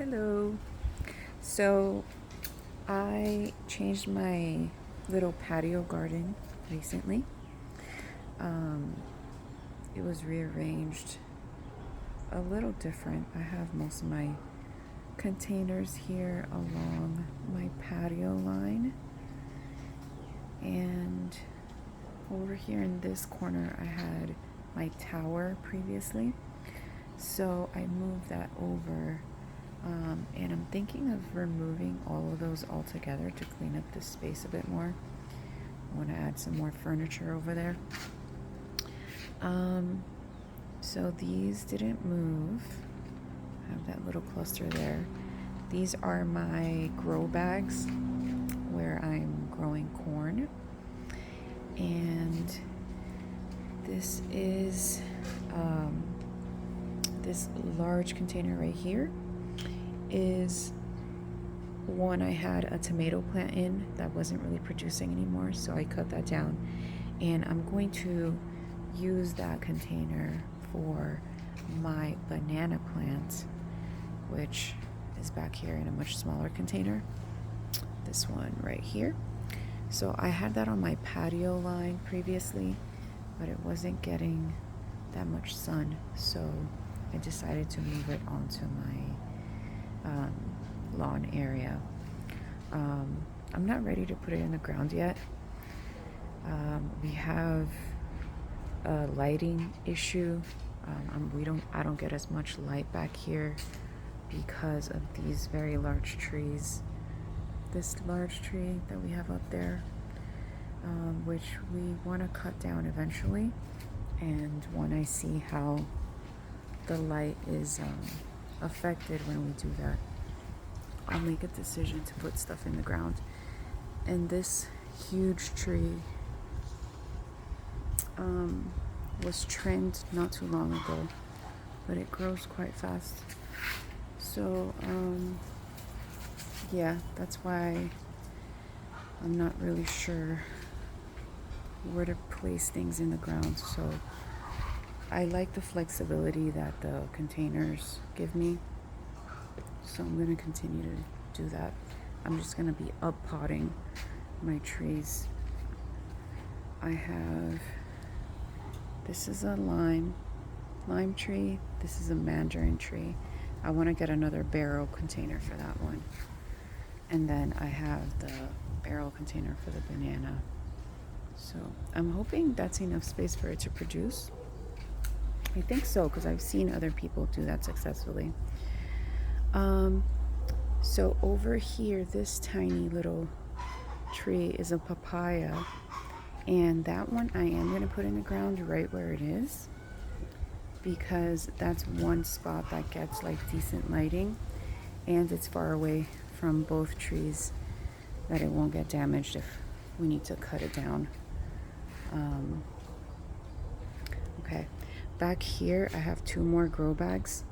Hello. So I changed my little patio garden recently. Um, it was rearranged a little different. I have most of my containers here along my patio line. And over here in this corner, I had my tower previously. So I moved that over. And I'm thinking of removing all of those altogether to clean up this space a bit more. I want to add some more furniture over there. Um, so these didn't move. I have that little cluster there. These are my grow bags where I'm growing corn. And this is this large container right here is one I had a tomato plant in that wasn't really producing anymore, so I cut that down, and I'm going to use that container for my banana plant, which is back here in a much smaller container, this one right here. So I had that on my patio line previously, but it wasn't getting that much sun, so I decided to move it onto my lawn area. I'm not ready to put it in the ground yet. We have a lighting issue. I don't get as much light back here because of these very large trees. This large tree that we have up there, which we want to cut down eventually. And when I see how the light is affected when we do that, I'll make a decision to put stuff in the ground. And this huge tree was trimmed not too long ago, but it grows quite fast. So yeah, that's why I'm not really sure where to place things in the ground. So I like the flexibility that the containers give me, so I'm going to continue to do that. I'm just going to be up potting my trees. I have, this is a lime tree. This is a mandarin tree. I want to get another barrel container for that one. And then I have the barrel container for the banana. So I'm hoping that's enough space for it to produce. I think so, because I've seen other people do that successfully. So over here, this tiny little tree is a papaya, and that one I am going to put in the ground right where it is, because that's one spot that gets like decent lighting, and it's far away from both trees that it won't get damaged if we need to cut it down. Okay, back here I have 2 more grow bags,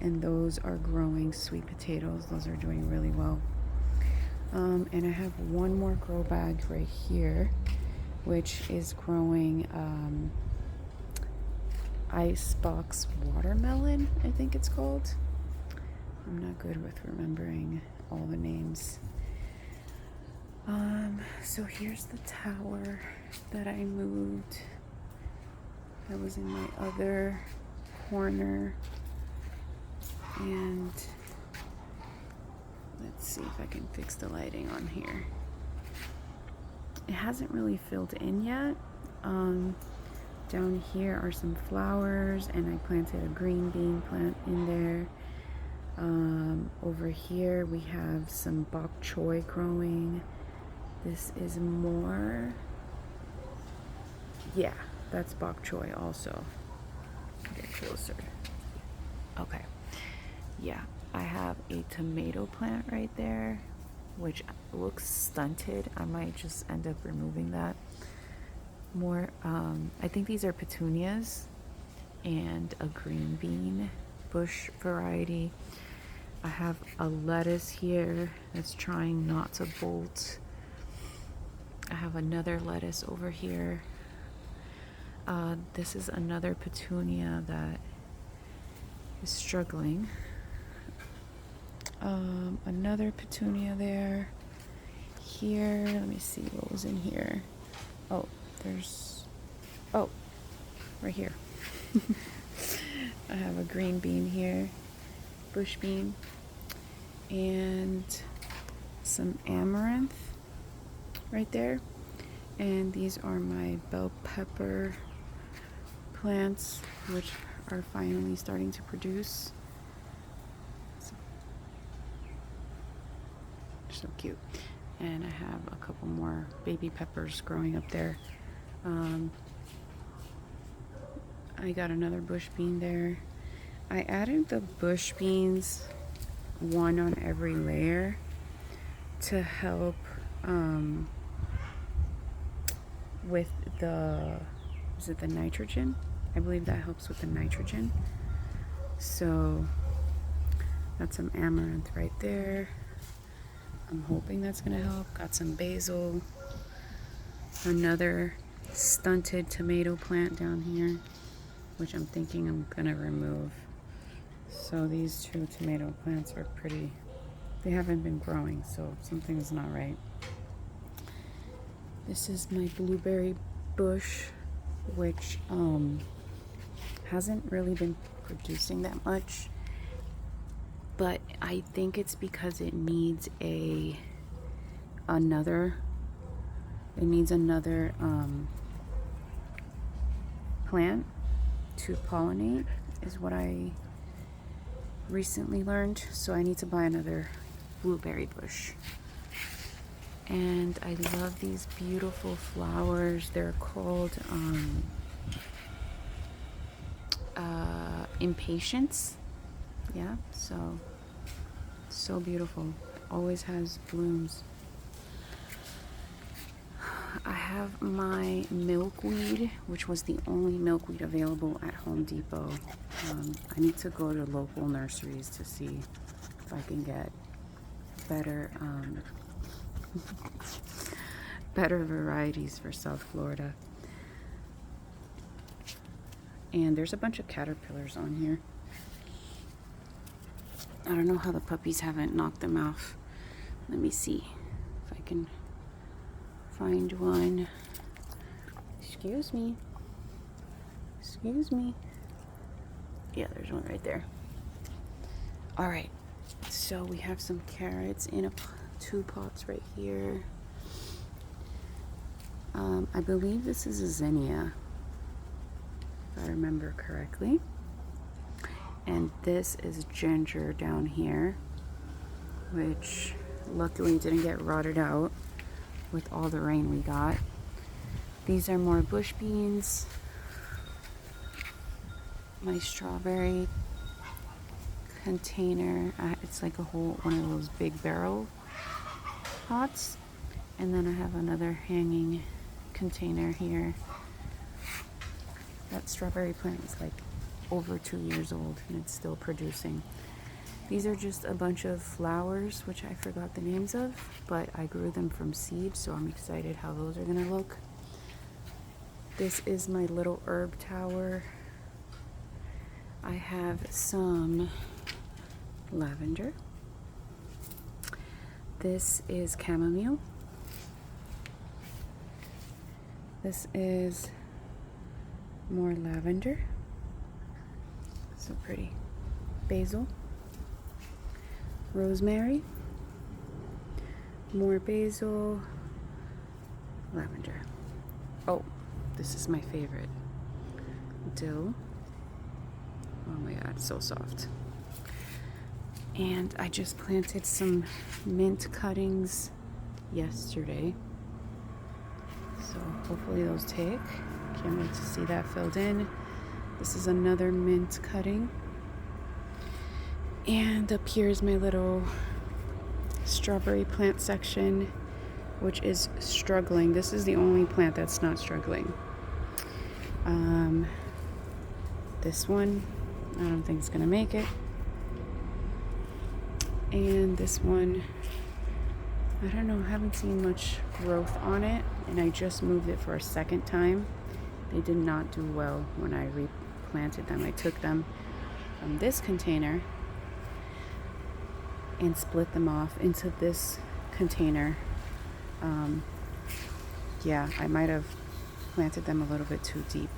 and those are growing sweet potatoes. Those are doing really well. And I have 1 more grow bag right here, which is growing icebox watermelon, I think it's called. I'm not good with remembering all the names. So here's the tower that I moved. That was in my other corner. And let's see if I can fix the lighting on here. It hasn't really filled in yet. Down here are some flowers, and I planted a green bean plant in there. Over here we have some bok choy growing. This is more, yeah, that's bok choy also. Get closer. Okay. Yeah, I have a tomato plant right there, which looks stunted. I might just end up removing that. More, I think these are petunias and a green bean bush variety. I have a lettuce here that's trying not to bolt. I have another lettuce over here. This is another petunia that is struggling. Another petunia there. Here, let me see what was in here. Oh, right here. I have a green bean here, bush bean, and some amaranth right there. And these are my bell pepper plants, which are finally starting to produce. So cute. And I have a couple more baby peppers growing up there. I got another bush bean there. I added the bush beans, one on every layer, to help with the nitrogen? I believe that helps with the nitrogen. So got some amaranth right there. I'm hoping that's gonna help. Got some basil. Another stunted tomato plant down here, which I'm thinking I'm gonna remove. So these two tomato plants are they haven't been growing, so something's not right. This is my blueberry bush, which hasn't really been producing that much, but I think it's because it needs another plant to pollinate, is what I recently learned. So I need to buy another blueberry bush. And I love these beautiful flowers. They're called impatiens. Yeah, so beautiful. Always has blooms. I have my milkweed, which was the only milkweed available at Home Depot. I need to go to local nurseries to see if I can get better better varieties for South Florida. And there's a bunch of caterpillars on here. I don't know how the puppies haven't knocked them off. Let me see if I can find one. Excuse me. Yeah, there's one right there. All right, so we have some carrots in two pots right here. I believe this is a zinnia, if I remember correctly. And this is ginger down here, which luckily didn't get rotted out with all the rain we got. These are more bush beans. My strawberry container, it's like one of those big barrel pots. And then I have another hanging container here. That strawberry plant is like over 2 years old and it's still producing. These are just a bunch of flowers, which I forgot the names of, but I grew them from seed, so I'm excited how those are gonna look. This is my little herb tower. I have some lavender. This is chamomile. This is more lavender. So pretty. Basil. Rosemary. More basil. Lavender. Oh, this is my favorite. Dill. Oh my god, so soft. And I just planted some mint cuttings yesterday. So hopefully those take. Can't wait to see that filled in. This is another mint cutting. And up here is my little strawberry plant section, which is struggling. This is the only plant that's not struggling. This one, I don't think it's gonna make it. And this one, I don't know, I haven't seen much growth on it, and I just moved it for a second time. They did not do well when I replanted them. I took them from this container and split them off into this container. Yeah, I might have planted them a little bit too deep.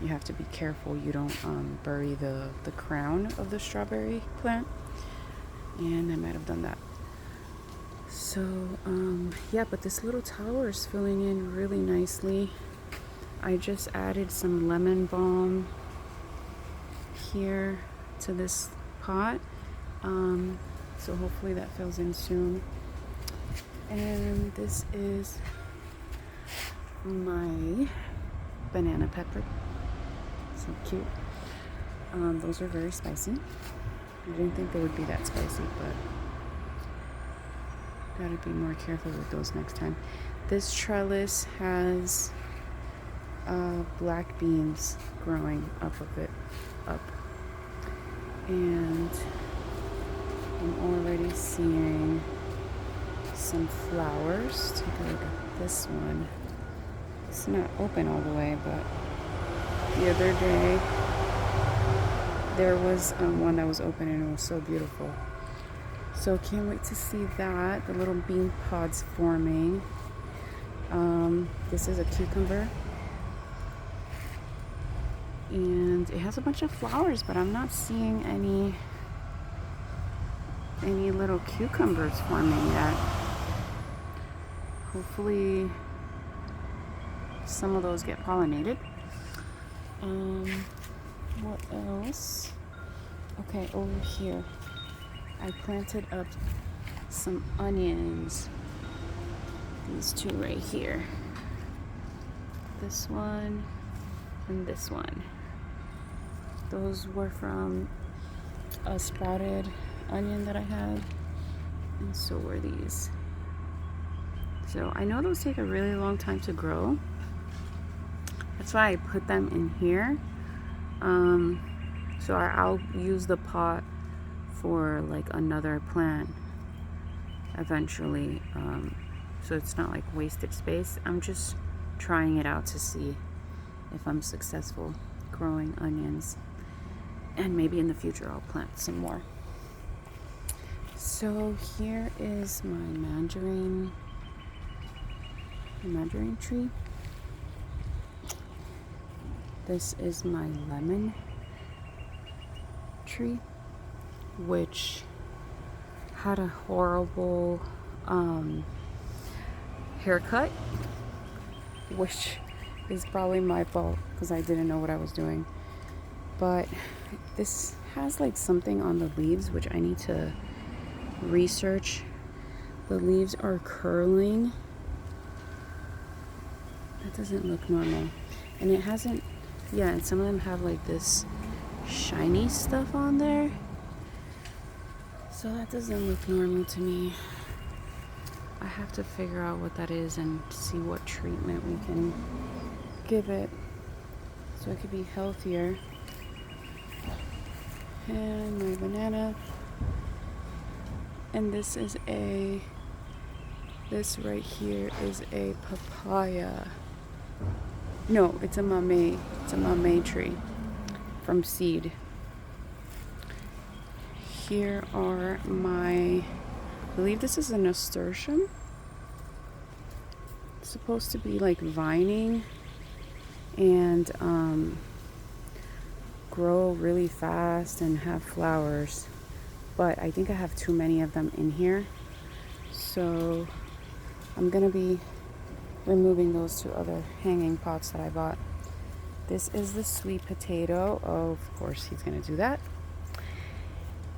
You have to be careful you don't bury the crown of the strawberry plant, and I might have done that. So yeah, but this little tower is filling in really nicely. I just added some lemon balm here to this pot, so hopefully that fills in soon. And this is my banana pepper, so cute. Those are very spicy. I didn't think they would be that spicy, but gotta be more careful with those next time. This trellis has black beans growing up and I'm already seeing some flowers. Take a look at this one. It's not open all the way, but the other day there was one that was open and it was so beautiful. So can't wait to see that. The little bean pods forming. This is a cucumber. And it has a bunch of flowers, but I'm not seeing any little cucumbers forming yet. Hopefully some of those get pollinated. What else? Okay, over here I planted up some onions. These two right here. This one and this one. Those were from a sprouted onion that I had, and so were these. So I know those take a really long time to grow. That's why I put them in here. So I'll use the pot for like another plant eventually. So it's not like wasted space. I'm just trying it out to see if I'm successful growing onions. And maybe in the future I'll plant some more. So here is my mandarin tree. This is my lemon tree, which had a horrible haircut, which is probably my fault because I didn't know what I was doing. But this has like something on the leaves which I need to research. The leaves are curling. That doesn't look normal. And it hasn't, yeah, and some of them have like this shiny stuff on there. So that doesn't look normal to me. I have to figure out what that is and see what treatment we can give it so it could be healthier. And my banana. And this right here is a papaya. No, it's a mamey. It's a mamey tree from seed. Here are I believe this is a nasturtium. It's supposed to be like vining and grow really fast and have flowers. But I think I have too many of them in here. So I'm gonna be removing those two other hanging pots that I bought. This is the sweet potato. Oh, of course he's gonna do that.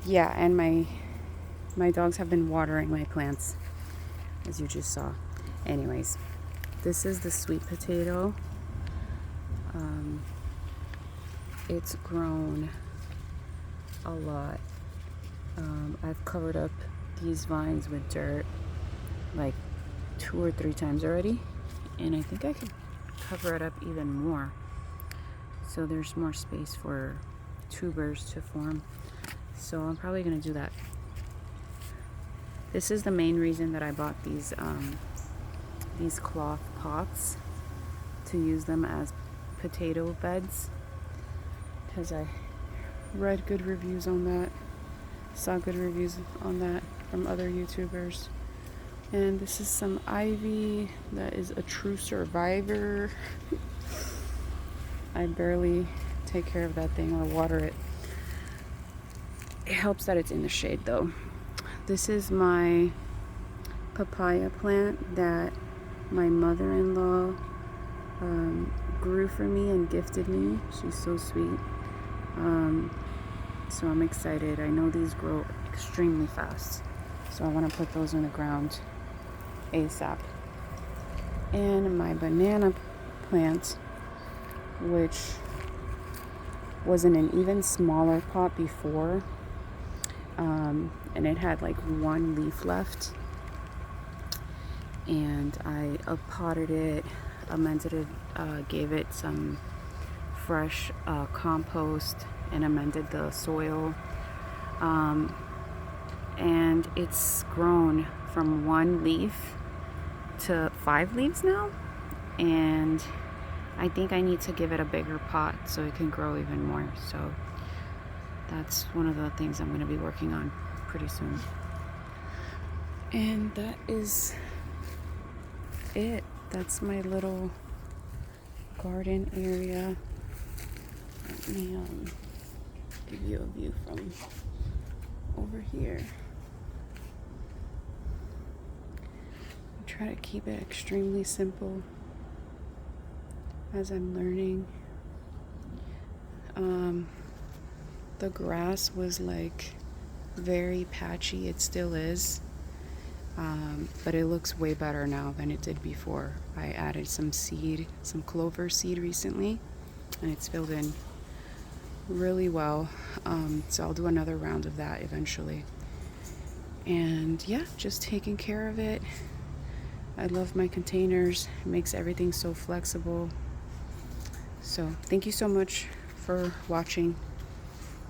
Yeah, and my dogs have been watering my plants, as you just saw. Anyways, this is the sweet potato. It's grown a lot. I've covered up these vines with dirt like 2 or 3 times already, and I think I could cover it up even more so there's more space for tubers to form. So I'm probably gonna do that. This is the main reason that I bought these cloth pots, to use them as potato beds, because I read good reviews on that. Saw good reviews on that from other YouTubers. And this is some ivy that is a true survivor. I barely take care of that thing or water it. It helps that it's in the shade though. This is my papaya plant that my mother-in-law grew for me and gifted me. She's so sweet. So I'm excited. I know these grow extremely fast, so I want to put those in the ground ASAP. And my banana plant, which was in an even smaller pot before, and it had like one leaf left, and I potted it, amended it, gave it some fresh compost, and amended the soil, and it's grown from one leaf to 5 leaves now, and I think I need to give it a bigger pot so it can grow even more. So that's one of the things I'm going to be working on pretty soon. And that is it. That's my little garden area. Let me give you a view from over here. I try to keep it extremely simple as I'm learning. The grass was like very patchy. It still is, but it looks way better now than it did before. I added some clover seed recently, and it's filled in really well. So I'll do another round of that eventually. And yeah, just taking care of it. I love my containers. It makes everything so flexible. So thank you so much for watching.